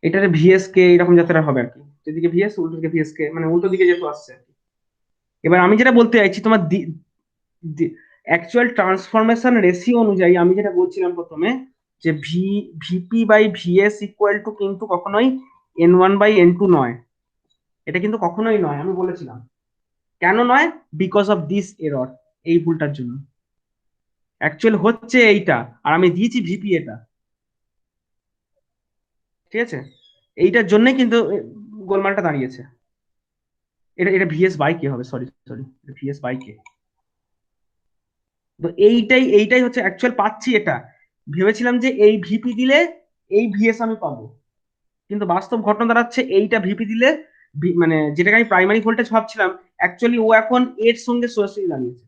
এটারে ভিএস কে এরকম যাতে হবে আর কি, যেদিকে ভিএস উল্টো দিকে ভিএস কে, মানে উল্টো দিকে যেহেতু আসছে আর কি। এবার আমি যেটা বলতে চাইছি, তোমার অ্যাকচুয়াল ট্রান্সফরমেশন রেশিও অনুযায়ী আমি যেটা বলছিলাম প্রথমে, যে VP by VS equal to কিন্তু কখনোই N1/N2 নয়, এটা কিন্তু কখনোই নয়, আমি বলেছিলাম। কেন নয়? বিকজ অফ দিস এরর, এই ভুলটার জন্য। অ্যাকচুয়াল হচ্ছে এইটা, আর আমি দিয়েছি ভিপি এটা, ঠিক আছে? এইটার জন্যই কিন্তু গোলমালটা দাঁড়িয়েছে। এটা এটা ভিএস বাই কে হবে, সরি সরি, ভিএস বাই কে। তো এইটাই হচ্ছে অ্যাকচুয়াল পাচ্ছি এটা, ভেবেছিলাম যে এই ভিপি দিলে এই ভিএস আমি পাবো, কিন্তু বাস্তব ঘটনা দাঁড়াচ্ছে এইটা ভিপি দিলে মানে যেটাকে আমি প্রাইমারি ভোল্টেজ ভাবছিলাম, অ্যাকচুয়ালি ও এখন এর সঙ্গে সরাসরি দাঁড়িয়েছে,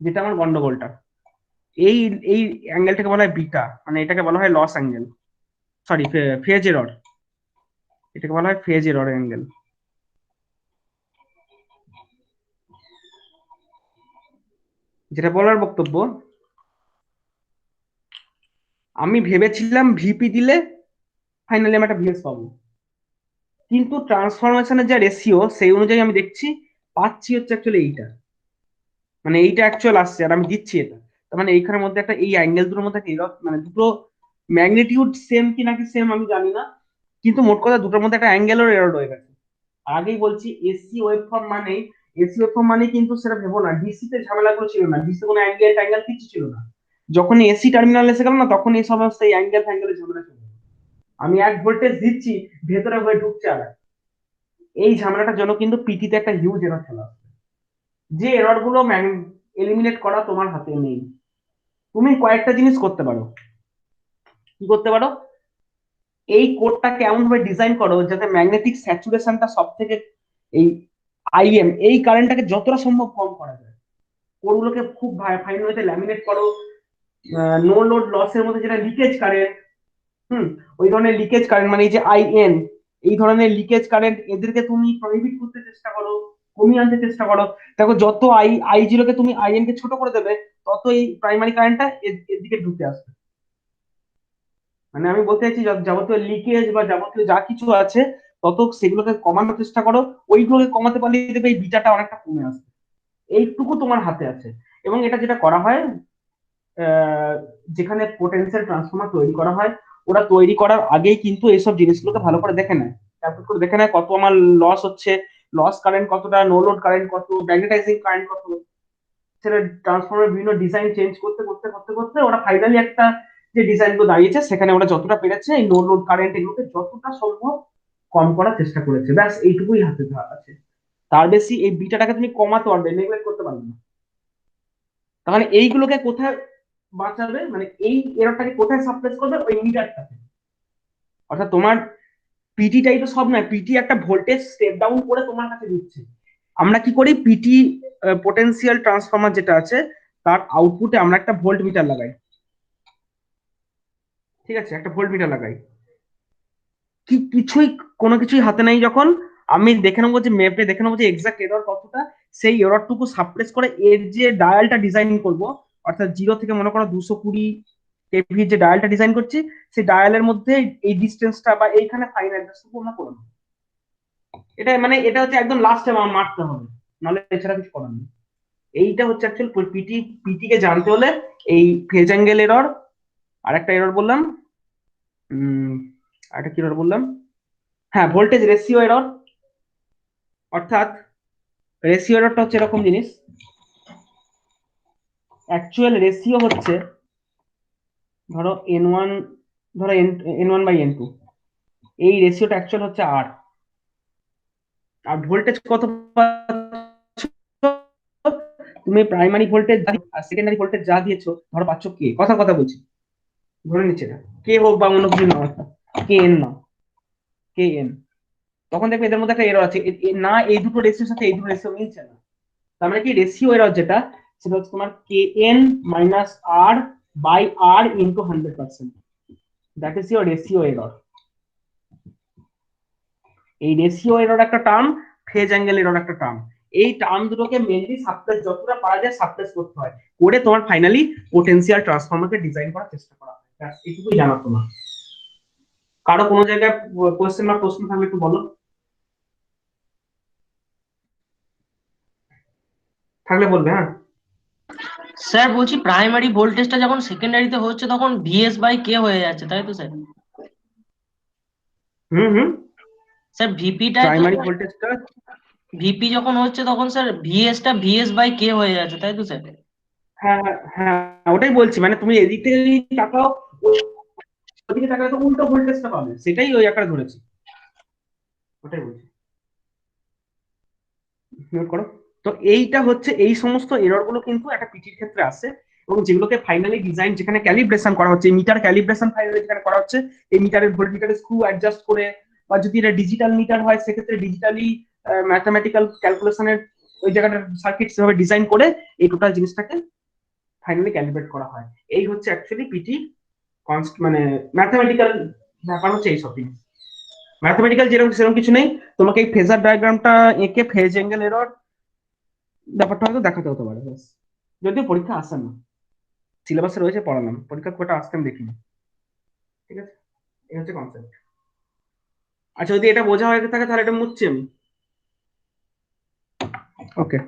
যেটা আমার গন্ডগোলটা। এই এই অ্যাঙ্গেলটাকে বলা হয় বিটা, মানে এটাকে বলা হয় loss angle, sorry phase error, এটাকে বলা হয় ফেজ এরর অ্যাঙ্গেল। যেটা বলার বক্তব্য, আমি ভেবেছিলাম ভিপি দিলে ফাইনালি আমি একটা ভিএস পাবো, কিন্তু ট্রান্সফরমেশনের যা রেশিও সেই অনুযায়ী আমি দেখছি পাচ্ছি হচ্ছে অ্যাকচুয়ালি এইটা, মানে এইটা অ্যাকচুয়াল আসছে আর আমি দিচ্ছি এটা। তার মানে এইখানের মধ্যে একটা, এই অ্যাঙ্গেল দুটোর মধ্যে একটা মানে দুটো ম্যাগনিটিউড সেম কি নাকি সেম আমি জানি না, কিন্তু মোট কথা দুটোর মধ্যে একটা অ্যাঙ্গেলের এরর রয়ে গেছে। আগেই বলছি এসি ওয়েভফর্ম মানে কিন্তু সেটা ভেবো না ডিসি তে ঝামেলাগুলো ছিল না, ডিসি কোনো অ্যাঙ্গেল ট্যাঙ্গেল কিছু ছিল না। যখন এসি টার্মিনাল এসে গেল না, তখন এই সমস্ত অ্যাঙ্গেল ফ্যাঙ্গেলের ঝামেলা ছিল। আমি এক ভোল্টেজ দিচ্ছি, ভেতরে হয়ে ঢুকছে আর এই ঝামেলাটার জন্য কিন্তু পিটিতে একটা হিউজ এরর চলে আসছে। যে এরর গুলো এলিমিনেট করা তোমার হাতে নেই। তুমি কয়েকটা জিনিস করতে পারো। কি করতে পারো? এই কোডটাকে এমন ভাবে ডিজাইন করো যাতে ম্যাগনেটিক স্যাচুরেশনটা সব থেকে, এই আইএম এই কারেন্টটাকে যতটা সম্ভব কম করা যায়। কোডগুলোকে খুব ফাইন ওয়েতে ল্যামিনেট করো। নো লোড লসের মধ্যে যেটা লিকেজ কারেন্ট, ওই ধরনের লিকেজ কারেন্ট, মানে এই যে আইএন, এই ধরনের লিকেজ কারেন্ট, এদেরকে তুমি প্রহিবিট করতে চেষ্টা করো, কমিয়ে আনতে চেষ্টা করো। দেখো যত I0 কে তুমি আইএন কে ছোট করে দেবে, তত এই প্রাইমারি কারেন্টটা এর দিকে ঢুকে আসবে। মানে আমি বলতে চাইছি যাবতীয় লিকেজ বা যাবতীয় যা কিছু আছে, তত সেগুলোকে কমানোর চেষ্টা করো। ওইগুলোকে কমাতে পারলে দেখবে এই বিটাটা অনেকটা কমে আসবে। এইটুকু তোমার হাতে আছে। এবং এটা যেটা করা হয়, যেখানে পোটেনশিয়াল ট্রান্সফর্মার তৈরি করা হয়, ওরা তৈরি করার আগেই কিন্তু এইসব জিনিসগুলোকে ভালো করে দেখে নেয়, তারপর করে দেখে নেয় কত আমার লস হচ্ছে, লস কারেন্ট কতটা, নো লোড কারেন্ট কত, ম্যাগনেটাইজিং কারেন্ট কত। সেটা ট্রান্সফর্মার বিভিন্ন ডিজাইন চেঞ্জ করতে করতে করতে করতে ওরা ফাইনালি একটা যে ডিজাইন গুলো দাঁড়িয়েছে, সেখানে ওরা যতটা পেরেছে এই নো লোড কারেন্ট এগুলোকে যতটা সম্ভব কম করার চেষ্টা করেছে। ব্যাস এইটুকুই হাতে আছে। তার বেশি এই বিটাটাকে তুমি কমাতে পারবে, নেগলেক্ট করতে পারবে না। তাহলে এইগুলোকে কোথায় বাঁচাবে, মানে এই এররটাকে কোথায় সাপ্রেস করবে? ওই মিটারটাতে। অর্থাৎ তোমার পিটিটাই তো সব নয়, পিটি একটা ভোল্টেজ স্টেপ ডাউন করে তোমার কাছে দিচ্ছে। আমরা কি করি, পিটি পোটেনশিয়াল ট্রান্সফরমার যেটা আছে তার আউটপুটে আমরা একটা ভোল্ট মিটার লাগাই, ঠিক আছে, একটা ভোল্ট মিটার লাগাই। কোনো কিছুই হাতে নাই যখন, আমি দেখে নেবো যে ম্যাপে দেখে নেবো যে এক্সাক্ট এরর কতটা, সেই এররটুকু সাপ্রেস করে এর যে ডায়ালটা ডিজাইন করব, অর্থাৎ 0 থেকে মনে করো 220 কেভি যে ডায়ালটা ডিজাইন করছি, সেই ডায়ালের মধ্যে এই ডিস্টেন্সটা বা এইখানে ফাইন অ্যাডজাস্টটুকু আমরা করে নেবো। এটা মানে এটা হচ্ছে একদম লাস্টে আমার মারতে হবে, নাহলে এছাড়া কিছু করার নেই। এইটা হচ্ছে অ্যাকচুয়াল পিটি কে জানতে হলে এই ফেজ অ্যাঙ্গেল এরর, আরেকটা এরর বললাম, আরেকটা কি এরর বললাম, হ্যাঁ ভোল্টেজ রেশিও এরর। অর্থাৎ রেশিও এররটা হচ্ছে এরকম জিনিস, অ্যাকচুয়াল রেশিও হচ্ছে ধরো N1, ধরো N1/N2, এই রেশিওটা অ্যাকচুয়াল হচ্ছে আর আর ভোল্টেজ কত তুমি প্রাইমারি ভোল্টেজ আর সেকেন্ডারি ভোল্টেজ যা দিয়েছো, ধরো পাচ্ছ কে, কথা কথা বলছি, ধরে নিচ্ছে না কে হোক বা অন্য কিছু নাও, কে এন নাও, কে এন, তখন দেখবে এদের মধ্যে একটা এরর আছে, না এই দুটো রেশিওর সাথে এই দুটো রেশিও মিলছে না। তার মানে কি রেশিও এরর যেটা, সেটা হচ্ছে তোমার K N minus R by r into 100%. That is your ratio error. এই রেশিও এরর একটা টার্ম, ফেজ অ্যাঙ্গেল এরর একটা টার্ম। এই টার্ম দুটোকে মেনলি সাবপ্লেস যতটা পারা যায় সাবপ্লেস করতে হয়, করে তোমার ফাইনালি পোটেনশিয়াল ট্রান্সফর্মারকে ডিজাইন করার চেষ্টা করা হয়। ব্যাস এইটুকুই জানা তোমার। কারো কোনো জায়গায় কোশ্চেন বা প্রশ্ন থাকলে একটু বলো, থাকলে বলবে। হ্যাঁ স্যার বলছি প্রাইমারি ভোল্টেজটা যখন সেকেন্ডারিতে হচ্ছে তখন ভিএস বাই কে হয়ে যাচ্ছে, তাই তো স্যার? হুম স্যার ভিপিটা তো, প্রাইমারি ভোল্টেজটা, ভিপি যখন হচ্ছে তখন স্যার ভিএসটা ভিএস বাই কে হয়ে যাচ্ছে, তাই তো স্যার? হ্যাঁ হ্যাঁ ওটাই বলছি, মানে তুমি এদিক থেকে যদি তাকাও ওদিকে তাকালে তো উল্টো ভোল্টেজটা পাবে, সেটাই ওই আকারে ধরেছি, ওটাই বলছি। নোট করো। তো এইটা হচ্ছে এই সমস্ত এরর গুলো কিন্তু একটা পিটির ক্ষেত্রে আসে, এবং যেগুলোকে ফাইনালি ডিজাইন যেখানে ক্যালিব্রেশন করা হচ্ছে, মিটার ক্যালিব্রেশন ফাইনালি যেখানে করা হচ্ছে, এই মিটারের ভোল্টমিটারের স্ক্রু অ্যাডজাস্ট করে, বা যদি এটা ডিজিটাল মিটার হয় সেক্ষেত্রে ডিজিটালি ম্যাথমেটিক্যাল ক্যালকুলেশনের ওই জায়গাটার সার্কিট সেভাবে ডিজাইন করে এই টোটাল জিনিসটাকে ফাইনালি ক্যালিব্রেট করা হয়। এই হচ্ছে অ্যাকচুয়ালি পিটি মানে ম্যাথমেটিক্যাল ব্যাপার হচ্ছে এইসব জিনিস। ম্যাথমেটিক্যাল যেরকম সেরকম কিছু নেই, তোমাকে এই ফেজার ডায়াগ্রামটা এঁকে ফেজ অ্যাঙ্গেল এরর ব্যাপারটা হয়তো দেখাতে হতে পারে, ব্যাস। যদিও পরীক্ষা আসে না, সিলেবাসে রয়েছে পড়ালাম, পরীক্ষা কটা আসতে আমি দেখিনি। ঠিক আছে, এই হচ্ছে কনসেপ্ট। আচ্ছা যদি এটা বোঝা হয়ে থাকে তাহলে এটা মুছছি আমি। ওকে।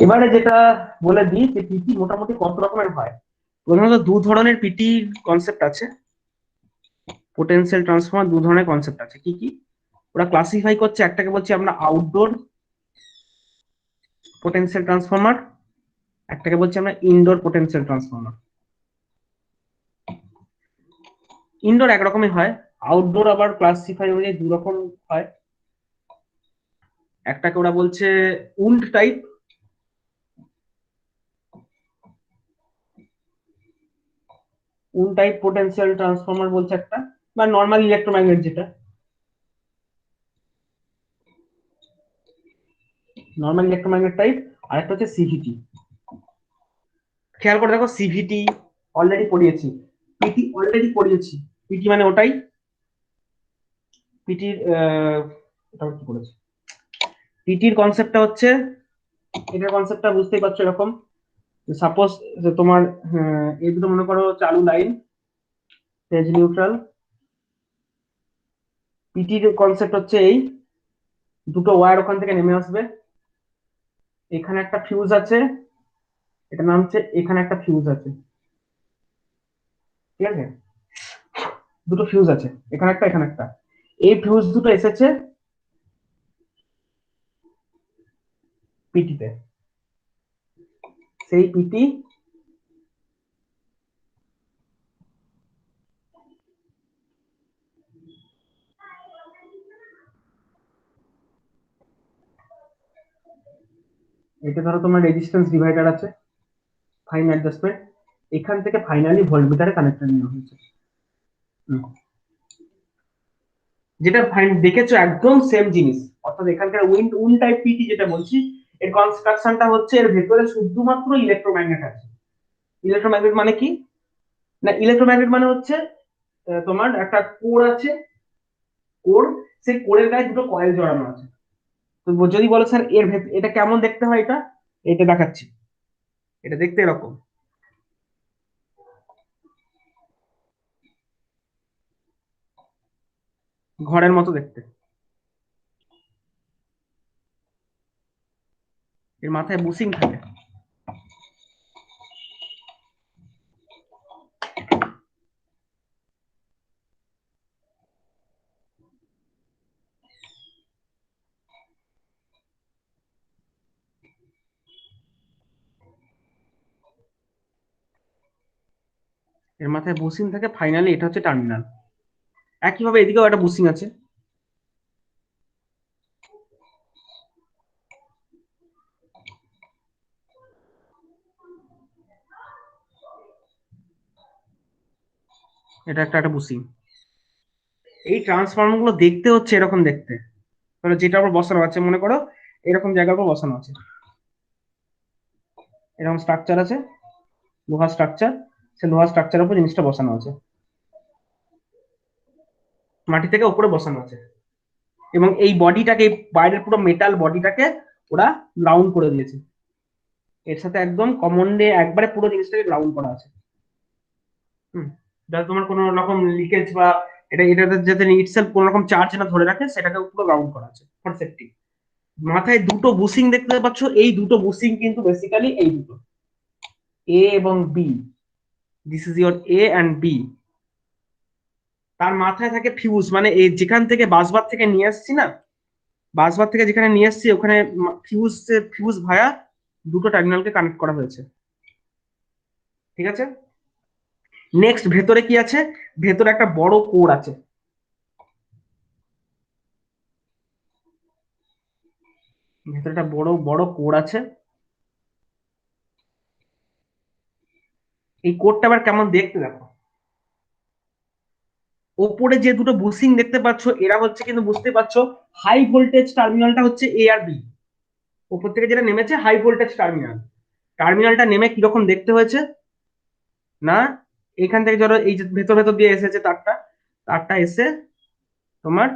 এবারে যেটা বলে দিই যে পিটি মোটামুটি কত রকমের হয়। প্রধানত দু ধরনের পিটি কনসেপ্ট আছে, পোটেনশিয়াল ট্রান্সফর্মার দু ধরনের কনসেপ্ট আছে। কি কি ওরা ক্লাসিফাই করছে, একটাকে বলছি আমরা আউটডোর পোটেনশিয়াল ট্রান্সফর্মার, একটাকে বলছি আমরা ইনডোর পোটেনশিয়াল ট্রান্সফর্মার। ইনডোর একরকমই হয়, আউটডোর আবার ক্লাসিফাই অনুযায়ী দু রকম হয়। একটাকে ওরা বলছে wound type, wound type potential transformer বলছে একটা, বা নর্মাল ইলেকট্রোম্যাগনেট যেটা, নর্মাল ইলেকট্রোম্যাগনেট টাইপ। আর একটা হচ্ছে সিভিটি। খেয়াল করে দেখো, সিভিটি অলরেডি পড়িয়েছি, পিটি অলরেডি পড়িয়েছি। পিটি মানে ওটাই, পিটির এটা কি করেছে, পিটির কনসেপ্টটা হচ্ছে, এটার কনসেপ্টটা বুঝতেই পারছো এরকম, সাপোজ তোমার এই দুটো মনে করো চালু লাইন, ফেজ নিউট্রাল। পিটির কনসেপ্ট হচ্ছে এই, দুটো ওয়্যার ওখান থেকে নেমে আসবে, এখানে একটা ফিউজ আছে, এটা নাম হচ্ছে, এখানে একটা ফিউজ আছে, ঠিক আছে, দুটো ফিউজ আছে, এখানে একটা এখানে একটা। এই ফিউজ দুটো এসেছে পিটিতে, সেই পিটি এটা ধরো তোমার রেজিস্ট্যান্স ডিভাইডার আছে, ফাইন অ্যাডজাস্টমেন্ট, এখান থেকে ফাইনালি ভোল্টমিটারে কানেক্টর নেওয়া হয়েছে। যেটা ফাইন দেখেছো একদম সেম জিনিস, অর্থাৎ এখানকার উইন টাইপ পিটি যেটা বলছি, এর কনস্ট্রাকশনটা হচ্ছে এর ভেতরে শুধুমাত্র ইলেকট্রোম্যাগনেট আছে। ইলেকট্রোম্যাগনেট মানে কি না, ইলেকট্রোম্যাগনেট মানে হচ্ছে তোমার একটা কোর আছে, কোর, সেই কোরের গায়ে দুটো কয়েল জড়ানো আছে। তো যদি বলো স্যার এর ভেতর এটা কেমন দেখতে হয়, এটা এটা দেখাচ্ছি, এটা দেখতে এরকম, ঘরের মতো দেখতে। এর মাথায় বুসিং থাকে। এর মাথায় বুসিং থাকে, ফাইনালি এটা হচ্ছে টার্মিনাল। একইভাবে এদিকেও একটা বুসিং আছে, এটা একটা বুসিং। এই ট্রান্সফর্মার গুলো দেখতে হচ্ছে এরকম দেখতে, ধরো যেটার উপর বসানো আছে, মনে করো এরকম জায়গার উপর বসানো আছে, এরকম স্ট্রাকচার আছে, লোহার স্ট্রাকচার, সে লোহার স্ট্রাকচারের উপর জিনিসটা বসানো আছে, মাটি থেকে উপরে বসানো আছে, এবং এই বডিটাকে, বাইরের পুরো মেটাল বডিটাকে ওরা গ্রাউন্ড করে দিয়েছে, এর সাথে একদম কমন ডে একবারে পুরো জিনিসটাকে গ্রাউন্ড করা আছে। যাতে তোমার কোনো রকম লিকেজ বা এটাতে যাতে ইটসেলফ কোনো রকম চার্জ না ধরে রাখে, সেটাকে পুরো গ্রাউন্ড করা আছে ফর সেফটি। মাথায় দুটো বুসিং দেখতে পাচ্ছ, এই দুটো বুসিং কিন্তু বেসিক্যালি এই দুটো এ এবং B, this is your A and B. তার মাথায় থাকে ফিউজ, মানে এই যেখান থেকে বাসবার থেকে নিয়ে আসছি না, বাসবার থেকে যেখানে নিয়ে আসছি ওখানে ফিউজ ভায়া দুটো টার্মিনালকে কানেক্ট করা হয়েছে, ঠিক আছে। নেক্সট ভেতরে কি আছে, ভেতরে একটা বড় কোর আছে, ভেতরে একটা বড় বড় কোর আছে। এই কোরটা আবার কেমন দেখতে দেখো, ওপরে যে দুটো বুসিং দেখতে পাচ্ছ এরা হচ্ছে কিন্তু বুঝতে পারছো হাই ভোল্টেজ টার্মিনালটা হচ্ছে এ আর বি, ওপর থেকে যেটা নেমেছে হাই ভোল্টেজ টার্মিনাল। টার্মিনালটা নেমে কিরকম দেখতে হয়েছে না, এখান থেকে ধরো এই যে ভেতর ভেতর দিয়ে এসেছে তারটা, তারটা এসে তোমার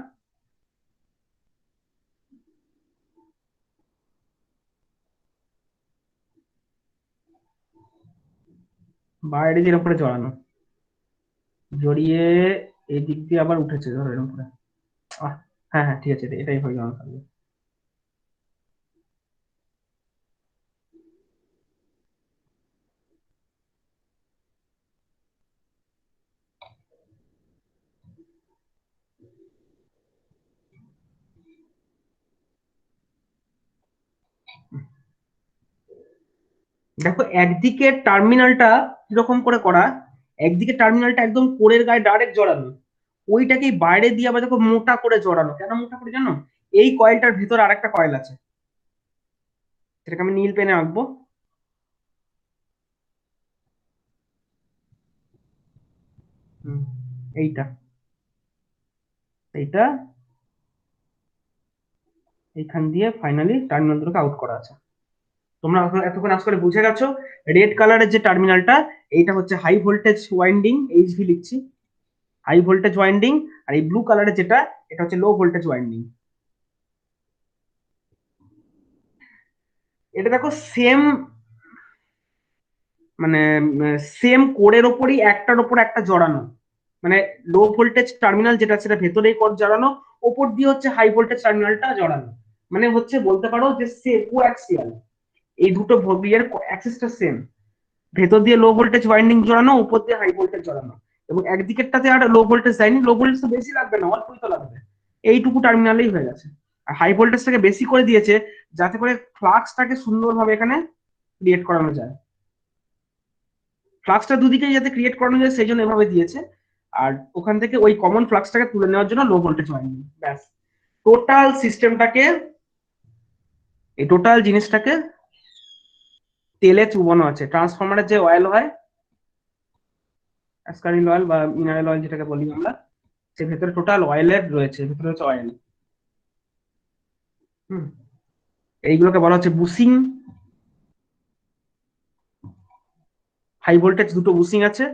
বাইরে যে উপরে জড়ানো, জড়িয়ে এই দিক দিয়ে আবার উঠেছে ধরো এরকম করে। হ্যাঁ হ্যাঁ ঠিক আছে, এটাই হয়ে গেল তাহলে। দেখো একদিকে টার্মিনালটা কিরকম করে করা, একদিকে টার্মিনালটা একদম কোরের গায়ে ডাইরেক্ট জড়ানো, ওইটাকেই বাইরে দিয়ে আবার দেখো মোটা করে জড়ানো। কেন মোটা করে জানো, এই কয়েলটার ভিতরে আরেকটা কয়েল আছে, সেটাকে আমি নীল পেনে আঁকবো। এইটা এইটা এইখান দিয়ে ফাইনালি টার্মিনাল দুটোকে আউট করা আছে। তোমরা এতক্ষণ আজ করে বুঝে গেছো, রেড কালারের যে টার্মিনালটা এইটা হচ্ছে হাই ভোল্টেজ ওয়াইন্ডিং, এইচভি লিখছি, হাই ভোল্টেজ ওয়াইন্ডিং। আর এই ব্লু কালারের যেটা, এটা হচ্ছে লো ভোল্টেজ ওয়াইন্ডিং। এটা দেখো সেম, মানে সেম কোরের ওপরই একটার ওপর একটা জড়ানো, মানে লো ভোল্টেজ টার্মিনাল যেটা সেটা ভেতরেই কোর জড়ানো, ওপর দিয়ে হচ্ছে হাই ভোল্টেজ টার্মিনালটা জড়ানো, মানে হচ্ছে বলতে পারো যে কোঅ্যাক্সিয়াল, এই দুটো ইয়ের অ্যাক্সিসটা সেম, ভেতর দিয়ে লো ভোল্টেজ ওয়াইন্ডিং জড়ানো, উপর দিয়ে হাই ভোল্টেজ জড়ানো, এবং একদিকেরটাতে আর লো ভোল্টেজ যায়নি, লো ভোল্টেজ তো বেশি লাগবে না, অল্পই তো লাগবে, এইটুকু টার্মিনালেই হয়ে গেছে। আর হাই ভোল্টেজটাকে বেশি করে দিয়েছে যাতে করে ফ্লাক্সটাকে সুন্দরভাবে এখানে ক্রিয়েট করানো যায়, ফ্লাক্সটা দুদিকে যাতে ক্রিয়েট করানো যায় সেই জন্য এভাবে দিয়েছে। আর ওখান থেকে ওই কমন ফ্লাক্সটাকে তুলে নেওয়ার জন্য লো ভোল্টেজ ওয়াইন্ডিং, ব্যাস। টোটাল সিস্টেমটাকে, এই টোটাল জিনিসটাকে তেলে চুবানো আছে। ট্রান্সফরমারের যে অয়েল হয়, অ্যাসকারিল অয়েল বা মিনারেল অয়েল যেটাকে বলি আমরা, সে ভেতরে টোটাল অয়েলের রয়েছে, ভেতরে হচ্ছে অয়েল। এইগুলোকে বলা হচ্ছে বুসিং। হাই ভোল্টেজ দুটো বুসিং আছে,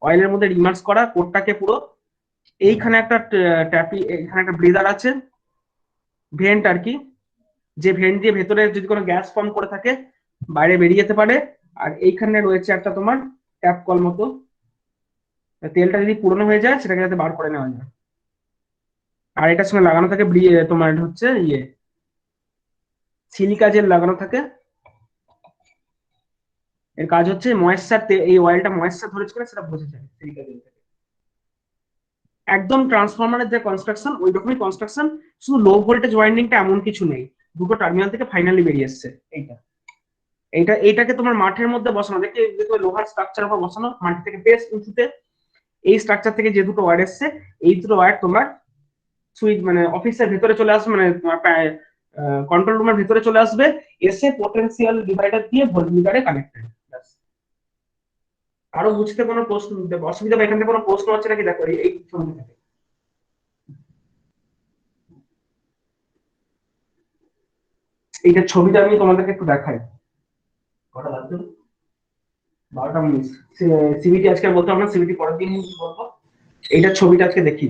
অয়েলের মধ্যে ইমার্স করা কোটটাকে পুরো, এইখানে একটা ট্যাপি, এখানে একটা ব্রিদার আছে, ভেন্ট আর কি, যে ভেন্ট দিয়ে ভেতরে যদি কোনো গ্যাস ফর্ম করে থাকে বাইরে বেরিয়ে যেতে পারে। আর এইখানে রয়েছে একটা তোমার ট্যাপ কল মতো, তেলটা যদি পুরনো হয়ে যায় সেটাকে যাতে বার করে নেওয়া যায়। আর এটার সঙ্গে লাগানো থাকে তোমার হচ্ছে সিলিকা জেল লাগানো থাকে। এর কাজ হচ্ছে ময়েশ্চার, এই অয়েলটা ময়েশ্চার ধরেছে কিনা সেটা বোঝা যায় সিলিকা জেল থেকে। একদম ট্রান্সফরমারের যে কনস্ট্রাকশন ওই রকমই কনস্ট্রাকশন, শুধু লো ভোল্টেজ ওয়াইন্ডিংটা এমন কিছু নেই, দুটো টার্মিনাল থেকে ফাইনালি বেরিয়ে এসছে এইটা। এইটাকে তোমার মাঠের মধ্যে বসানো, দেখে দেখবে লোহার স্ট্রাকচার উপর বসানো, মাটি থেকে বেশ উঁচুতে। এই স্ট্রাকচার থেকে যে দুটো ওয়্যার এসছে, এই দুটো ওয়্যার তোমার সুইচ মানে অফিসের ভেতরে চলে আসবে, মানে তোমার কন্ট্রোল রুমের ভেতরে চলে আসবে, এসে পোটেনশিয়াল ডিভাইডার দিয়ে ভোল্টমিটারে কানেক্টেড। আরো বুঝতে কোনো প্রশ্ন অসুবিধা বা এখান থেকে কোনো প্রশ্ন আছে নাকি দেখো এই ছবি থেকে। এইটা ছবিটা আমি তোমাদেরকে একটু দেখাই। কটা লাগবে? 12টা 19। সিবিটি আজকে আর বলতে হবে না, সিবিটি পরের দিন বলবো। এইটার ছবিটা আজকে দেখি।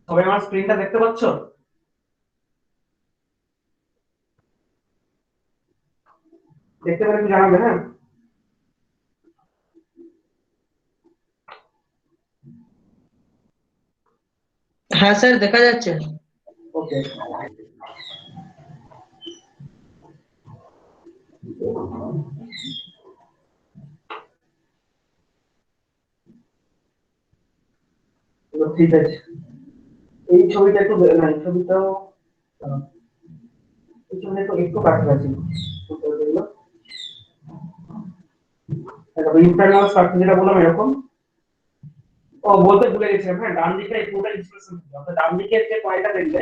সবাই আমার স্ক্রিনটা দেখতে পাচ্ছ? দেখতে পেলে একটু জানাবে, হ্যাঁ? হ্যাঁ স্যার দেখা যাচ্ছে। ওকে। ঠিক আছে, এই ছবিটা একটু না, এই ছবিটাও এই ছবিটা একটু একটু কাছাকাছি। ইন্টারনাল স্ট্রাকচার যেটা বললাম এরকম। ও বলতে ভুলে গেছিলাম, হ্যাঁ, ডান দিকে পুরোটা ইনস্টলেশন, অর্থাৎ ডান দিকের যে কয়টা দেখবে,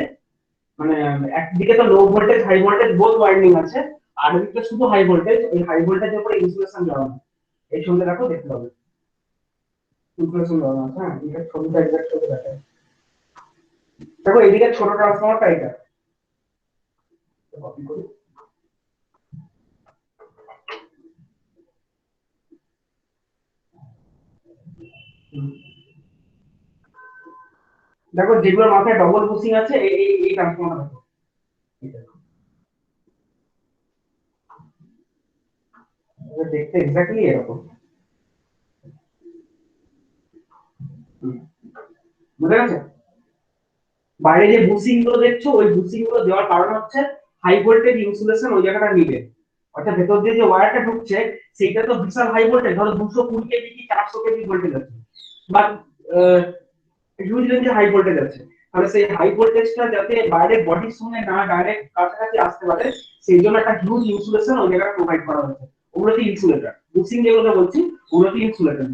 মানে একদিকে তো low voltage high voltage both winding আছে, আর এদিকে শুধু হাই ভোল্টেজ, ওই হাই ভোল্টেজের উপরে ইনসুলেশন দেওয়া আছে। এই ছবিটা দেখো, দেখতে হবে ইনসুলেশন দেওয়া আছে। হ্যাঁ, এটা ছবিটা এক্সাক্ট ছবি দেখায়। দেখো এদিকে ছোট ট্রান্সফরমারটা এটা কপি করি। দেখো যেগুলোর মাথায় ডবল বুসিং আছে, এই ট্রান্সফরমারটা দেখো, এটা দেখতে এক্স্যাক্টলি এরকম। বুঝা গেছে? বাইরে যে বুসিং গুলো দেখছো, ওই বুসিং গুলো দেওয়ার কারণ হচ্ছে হাই ভোল্টেজ ইনসুলেশন ওই জায়গাটা নিবে। অর্থাৎ ভেতর দিয়ে যে ওয়্যারটা ঢুকছে সেটা তো বিশাল হাই ভোল্টেজ, ধরো 220 কেভি কি 400 কেভি ভোল্টেজ আছে, বা হিউজ রেঞ্জে হাই ভোল্টেজ আছে। তাহলে সেই হাই ভোল্টেজটা যাতে বাইরের বডির সঙ্গে না ডাইরেক্ট কাছাকাছি আসতে পারে, সেই জন্য একটা হিউজ ইনসুলেশন ওই জায়গায় প্রোভাইড করা হয়েছে। ওগুলোকে ইনসুলেটর, বুসিং যেগুলো বলছি ওগুলোকে ইনসুলেটর।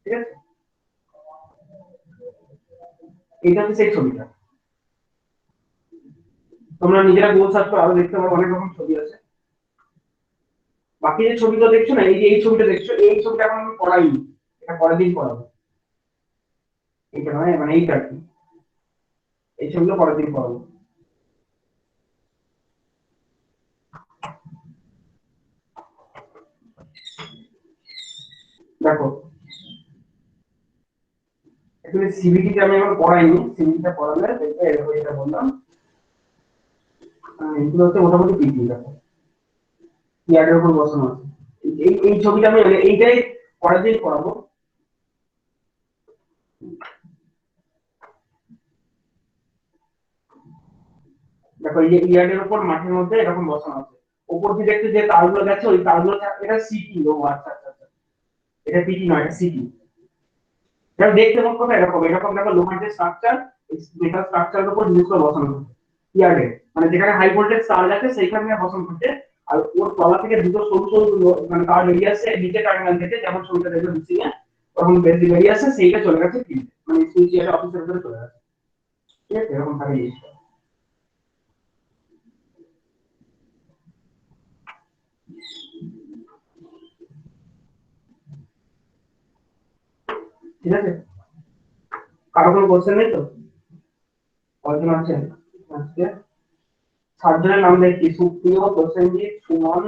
ঠিক আছে, এটা হচ্ছে সেই ছবিটা। তোমরা নিজেরা গুগল সার্চ করে আরো দেখতে পারো, অনেক রকম ছবি আছে। বাকি যে ছবিগুলো দেখছো না, এই যে এই ছবিটা দেখছো, এই ছবিটা এখন আমি পড়াইনি, এটা পরের দিন পড়াবো। এইটা নয়, মানে এইটা আর কি, এই ছবিগুলো পরের দিন পড়াবো। দেখো অ্যাকচুয়ালি সিবিটিটা আমি এখন পড়াইনি, সিবিটিটা পড়ালে দেখবে এরকম, এটা বললাম এগুলো হচ্ছে মোটামুটি পিটি। দেখো ইয়ারের উপর বসানো আছে। এই ছবিটা আমি মানে এইটাই পরের দিন পড়াবো। দেখো এই যে ইয়ার্ডের উপর মাঠের মধ্যে এরকম বসানো আছে, উপর দিয়ে দেখতে যে তারগুলো গেছে, ওই তারগুলো এটা সিটি। ও আচ্ছা আচ্ছা আচ্ছা, এটা পিটি নয়, এটা সিটি। দেখো দেখতে মোট কথা এরকম এরকম। দেখো লোহার যে স্ট্রাকচার, মেটাল স্ট্রাকচারের উপর জিনিসগুলো বসানো হচ্ছে ইয়ার্ডে, মানে যেখানে হাই ভোল্টেজ তার গেছে সেইখানে বসানো হচ্ছে। আর ওর তলা থেকে দুটো সরু সরু মানে তার বেরিয়ে আসছে নিচে টার্মিনাল থেকে, যেমন ছবিটা দেখবে বুঝছি না, তখন বেরিয়ে আসছে, সেইটা চলে গেছে ফিল্ড, মানে সুইচ ইয়ার্ড অফিসের ভিতরে চলে গেছে। ঠিক আছে, এরকম থাকে জিনিসটা। ঠিক আছে, কারো কোনো কোশ্চেন নেই তো? কয়জন আছেন আজকে? 7 জনের নাম দেখি, সুপ্রিয়, প্রসেনজিৎ, সুমন,